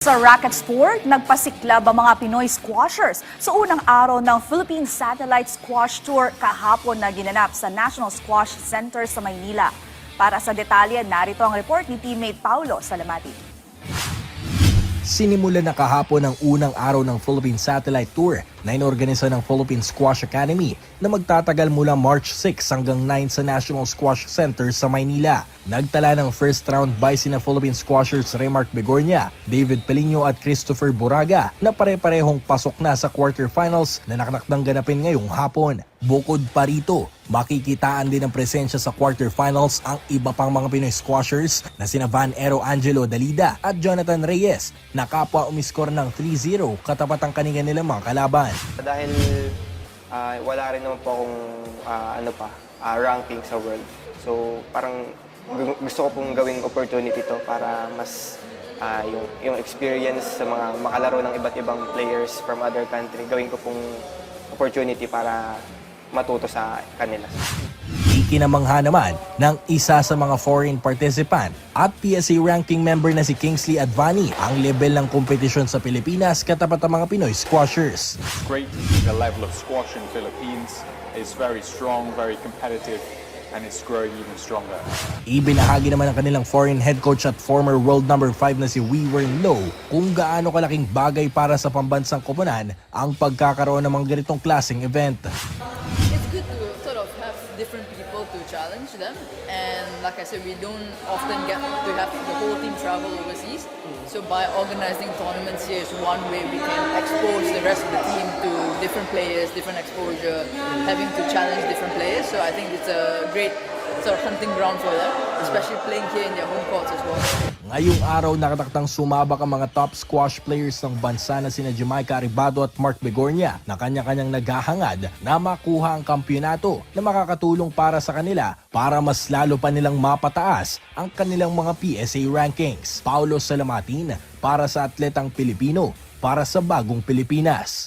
Sa racket sport, nagpasiklab ang mga Pinoy squashers sa unang araw ng Philippine Satellite Squash Tour kahapon na ginanap sa National Squash Center sa Maynila. Para sa detalye, narito ang report ni teammate Paulo Salamati. Sinimulan na kahapon ang unang araw ng Philippine Satellite Tour na inorganisa ng Philippine Squash Academy na magtatagal mula March 6 hanggang 9 sa National Squash Center sa Maynila. Nagtala ng first round bye sina Philippine squashers Remark Begornia, David Pelino at Christopher Buraga na pare-parehong pasok na sa quarterfinals na nakakdang ganapin ngayong hapon. Bukod pa rito, makikitaan din ang presensya sa quarterfinals ang iba pang mga Pinoy squashers na sina Van Ero Angelo Dalida at Jonathan Reyes na kapwa umiskor ng 3-0 katapat ang kanina nilang mga kalaban. Dahil wala rin naman po akong ranking sa world. So parang gusto ko pong gawing opportunity to para mas yung experience sa mga makalaro ng iba't ibang players from other country, gawin ko pong opportunity para matuto sa kanila. Ikinamangha naman ng isa sa mga foreign participant at PSA ranking member na si Kingsley Advani ang level ng kompetisyon sa Pilipinas katapat ang mga Pinoy squashers. It's great to see the level of squash in Philippines is very strong, very competitive, and it's growing even stronger. Ibinahagi naman ng kanilang foreign head coach at former world number 5 na si Wee Wern Lo kung gaano kalaking bagay para sa pambansang koponan ang pagkakaroon ng mga ganitong klaseng event. It's good to sort of have different people to challenge them, and like I said, we don't often get to have the whole team travel overseas. So by organizing tournaments here is one way we can expose the rest of the team to different players, different exposure, having to challenge different players. So I think it's a great sort of hunting ground for them, especially playing here in their home courts as well. Ngayong araw nakataktang sumabak ang mga top squash players ng bansa na sina Jamaica Arribado at Mark Begornia na kanya-kanyang naghahangad na makuha ang kampyonato na makakatulong para sa kanila para mas lalo pa nilang mapataas ang kanilang mga PSA rankings. Paulo Salamatin para sa Atletang Pilipino para sa Bagong Pilipinas.